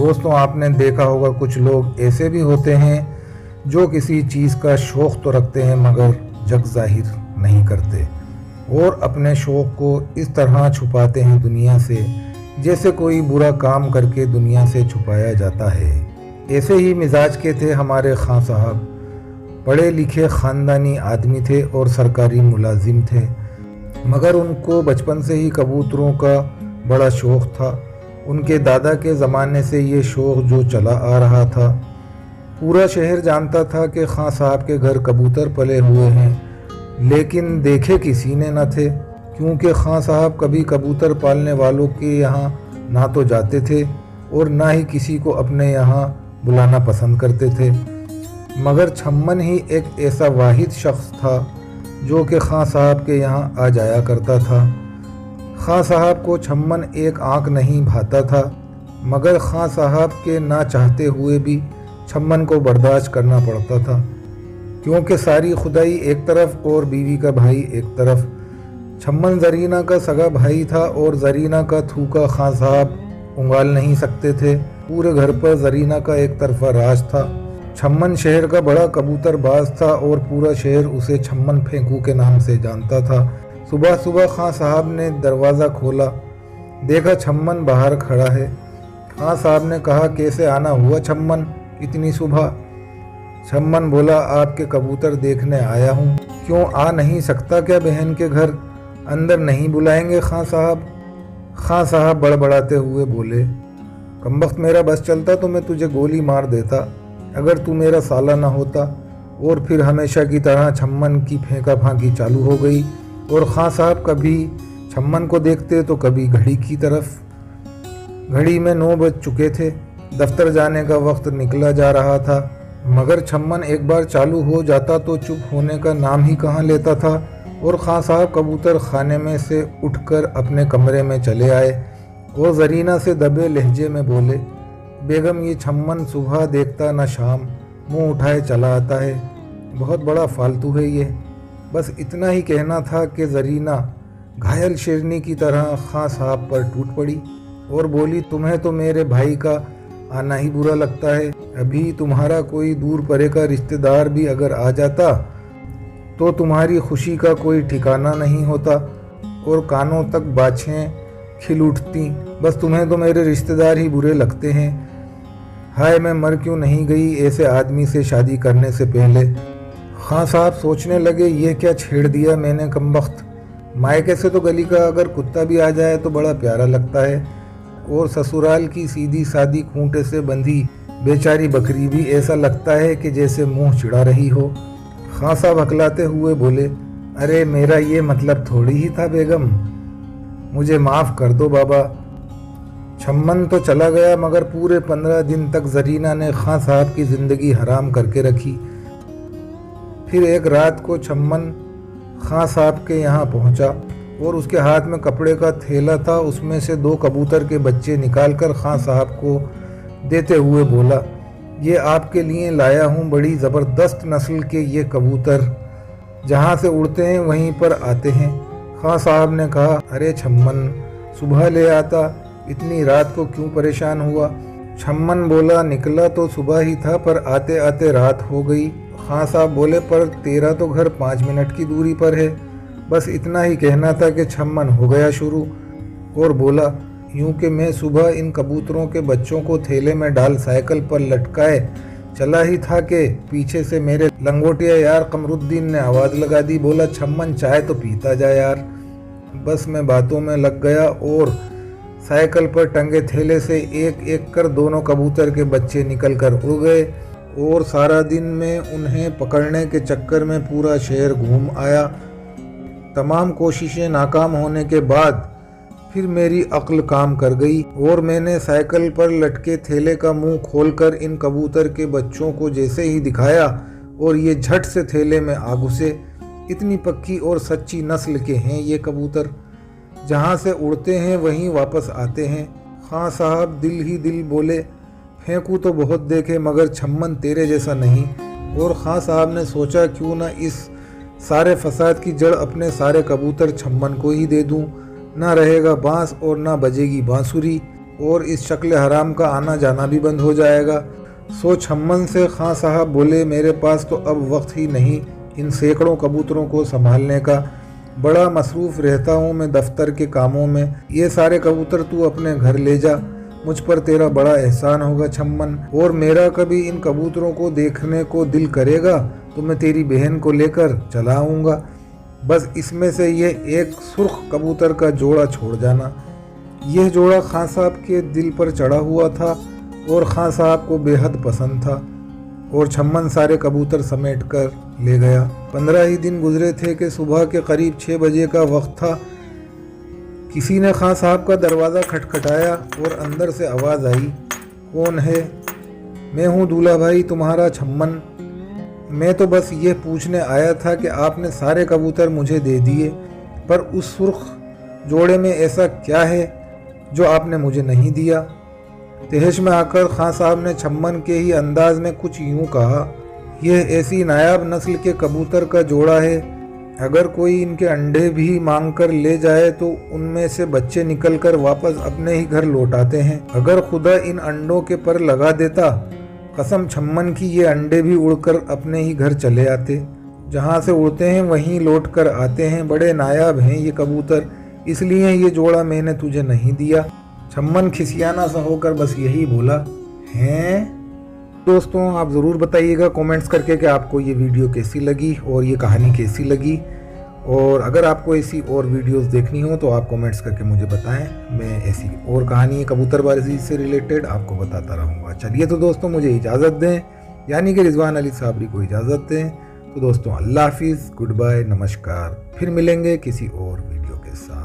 दोस्तों, आपने देखा होगा कुछ लोग ऐसे भी होते हैं जो किसी चीज़ का शौक़ तो रखते हैं मगर जग जाहिर नहीं करते और अपने शौक़ को इस तरह छुपाते हैं दुनिया से जैसे कोई बुरा काम करके दुनिया से छुपाया जाता है। ऐसे ही मिजाज के थे हमारे खां साहब। पढ़े लिखे ख़ानदानी आदमी थे और सरकारी मुलाजिम थे, मगर उनको बचपन से ही कबूतरों का बड़ा शौक़ था। उनके दादा के ज़माने से ये शौक़ जो चला आ रहा था। पूरा शहर जानता था कि खां साहब के घर कबूतर पले हुए हैं, लेकिन देखे किसी ने न थे, क्योंकि खां साहब कभी कबूतर पालने वालों के यहाँ ना तो जाते थे और ना ही किसी को अपने यहाँ बुलाना पसंद करते थे। मगर छम्मन ही एक ऐसा वाहिद शख्स था जो कि खां साहब के यहाँ आ जाया करता था। खां साहब को छम्मन एक आंख नहीं भाता था, मगर खां साहब के ना चाहते हुए भी छम्मन को बर्दाश्त करना पड़ता था, क्योंकि सारी खुदाई एक तरफ और बीवी का भाई एक तरफ। छम्मन जरीना का सगा भाई था और जरीना का थूका खां साहब उंगाल नहीं सकते थे। पूरे घर पर जरीना का एक तरफा राज था। छम्मन शहर का बड़ा कबूतर बाज था और पूरा शहर उसे छम्मन फेंकू के नाम से जानता था। सुबह सुबह खां साहब ने दरवाज़ा खोला, देखा छम्मन बाहर खड़ा है। खां साहब ने कहा, कैसे आना हुआ छम्मन इतनी सुबह? छम्मन बोला, आपके कबूतर देखने आया हूँ। क्यों आ नहीं सकता क्या बहन के घर? अंदर नहीं बुलाएंगे खां साहब? खां साहब बड़बड़ाते हुए बोले, कमबख्त मेरा बस चलता तो मैं तुझे गोली मार देता अगर तू मेरा साला ना होता। और फिर हमेशा की तरह छम्मन की फेंका फांकी चालू हो गई और खां साहब कभी छम्मन को देखते तो कभी घड़ी की तरफ। घड़ी में 9 बज चुके थे। दफ्तर जाने का वक्त निकला जा रहा था, मगर छम्मन एक बार चालू हो जाता तो चुप होने का नाम ही कहाँ लेता था। और खां साहब कबूतर खाने में से उठकर अपने कमरे में चले आए और जरीना से दबे लहजे में बोले, बेगम ये छम्मन सुबह देखता न शाम, मुंह उठाए चला आता है, बहुत बड़ा फालतू है ये। बस इतना ही कहना था कि जरीना घायल शेरनी की तरह खां साहब पर टूट पड़ी और बोली, तुम्हें तो मेरे भाई का आना ही बुरा लगता है। अभी तुम्हारा कोई दूर परे का रिश्तेदार भी अगर आ जाता तो तुम्हारी खुशी का कोई ठिकाना नहीं होता और कानों तक बाछें खिल उठती। बस तुम्हें तो मेरे रिश्तेदार ही बुरे लगते हैं। हाय, मैं मर क्यों नहीं गई ऐसे आदमी से शादी करने से पहले। खां साहब सोचने लगे, ये क्या छेड़ दिया मैंने कमबख्त। मायके से तो गली का अगर कुत्ता भी आ जाए तो बड़ा प्यारा लगता है, और ससुराल की सीधी सादी खूंटे से बंधी बेचारी बकरी भी ऐसा लगता है कि जैसे मुंह चिढ़ा रही हो। खां साहब हकलाते हुए बोले, अरे मेरा ये मतलब थोड़ी ही था बेगम, मुझे माफ़ कर दो बाबा। छम्मन तो चला गया, मगर पूरे 15 दिन तक जरीना ने खां साहब की ज़िंदगी हराम करके रखी। फिर एक रात को छम्मन खां साहब के यहाँ पहुँचा और उसके हाथ में कपड़े का थैला था। उसमें से 2 कबूतर के बच्चे निकालकर खां साहब को देते हुए बोला, ये आपके लिए लाया हूँ, बड़ी ज़बरदस्त नस्ल के ये कबूतर, जहाँ से उड़ते हैं वहीं पर आते हैं। खां साहब ने कहा, अरे छम्मन सुबह ले आता, इतनी रात को क्यों परेशान हुआ? छम्मन बोला, निकला तो सुबह ही था पर आते आते रात हो गई। खां साहब बोले, पर तेरा तो घर 5 मिनट की दूरी पर है। बस इतना ही कहना था कि छम्मन हो गया शुरू और बोला, यूं कि मैं सुबह इन कबूतरों के बच्चों को थैले में डाल साइकिल पर लटकाए चला ही था कि पीछे से मेरे लंगोटिया यार कमरुद्दीन ने आवाज़ लगा दी, बोला, छम्मन चाय तो पीता जा यार। बस मैं बातों में लग गया और साइकिल पर टंगे थैले से एक एक कर दोनों कबूतर के बच्चे निकल कर उड़ गए और सारा दिन में उन्हें पकड़ने के चक्कर में पूरा शहर घूम आया। तमाम कोशिशें नाकाम होने के बाद फिर मेरी अक्ल काम कर गई और मैंने साइकिल पर लटके थैले का मुंह खोलकर इन कबूतर के बच्चों को जैसे ही दिखाया और ये झट से थैले में आ घुसे। इतनी पक्की और सच्ची नस्ल के हैं ये कबूतर, जहाँ से उड़ते हैं वहीं वापस आते हैं। खां साहब दिल ही दिल बोले, फेंकू तो बहुत देखे मगर छम्मन तेरे जैसा नहीं। और खां साहब ने सोचा, क्यों ना इस सारे फसाद की जड़ अपने सारे कबूतर छम्मन को ही दे दूं। ना रहेगा बांस और ना बजेगी बांसुरी اور اس शक्ल हराम का आना जाना भी बंद हो जाएगा। सो छम्मन से खां साहब बोले, मेरे पास तो अब वक्त ही नहीं इन सैकड़ों कबूतरों को संभालने का, बड़ा मसरूफ़ रहता हूँ मैं दफ्तर के कामों में। ये सारे कबूतर तू अपने घर ले जा, मुझ पर तेरा बड़ा एहसान होगा छम्मन, और मेरा कभी इन कबूतरों को देखने को दिल करेगा तो मैं तेरी बहन को लेकर चला आऊँगा। बस इसमें से ये एक सुर्ख कबूतर का जोड़ा छोड़ जाना। यह जोड़ा खां साहब के दिल पर चढ़ा हुआ था और खां साहब को बेहद पसंद था, और छम्मन सारे कबूतर समेट कर ले गया। 15 ही दिन गुजरे थे कि सुबह के करीब 6 बजे का वक्त था। किसी ने खां साहब का दरवाज़ा खटखटाया और अंदर से आवाज़ आई, कौन है? मैं हूँ दूल्हा भाई, तुम्हारा छम्मन। मैं तो बस ये पूछने आया था कि आपने सारे कबूतर मुझे दे दिए, पर उस सुर्ख जोड़े में ऐसा क्या है जो आपने मुझे नहीं दिया? तहश में आकर खां साहब ने छम्मन के ही अंदाज में कुछ यूँ कहा, यह ऐसी नायाब नस्ल के कबूतर का जोड़ा है, अगर कोई इनके अंडे भी मांग कर ले जाए तो उनमें से बच्चे निकलकर वापस अपने ही घर लौट आते हैं। अगर खुदा इन अंडों के पर लगा देता, कसम छम्मन की ये अंडे भी उड़कर अपने ही घर चले आते। जहाँ से उड़ते हैं वहीं लौट कर आते हैं। बड़े नायाब हैं ये कबूतर, इसलिए ये जोड़ा मैंने तुझे नहीं दिया। छम्मन खिसियाना सा होकर बस यही बोला, हैं? दोस्तों आप ज़रूर बताइएगा कमेंट्स करके कि आपको ये वीडियो कैसी लगी और ये कहानी कैसी लगी, और अगर आपको ऐसी और वीडियोस देखनी हो तो आप कमेंट्स करके मुझे बताएं। मैं ऐसी और कहानी कबूतरबाजी से रिलेटेड आपको बताता रहूँगा। चलिए तो दोस्तों मुझे इजाज़त दें, यानी कि रिजवान अली साबरी को इजाज़त दें। तो दोस्तों अल्लाह हाफिज़, गुड बाय, नमस्कार। फिर मिलेंगे किसी और वीडियो के साथ।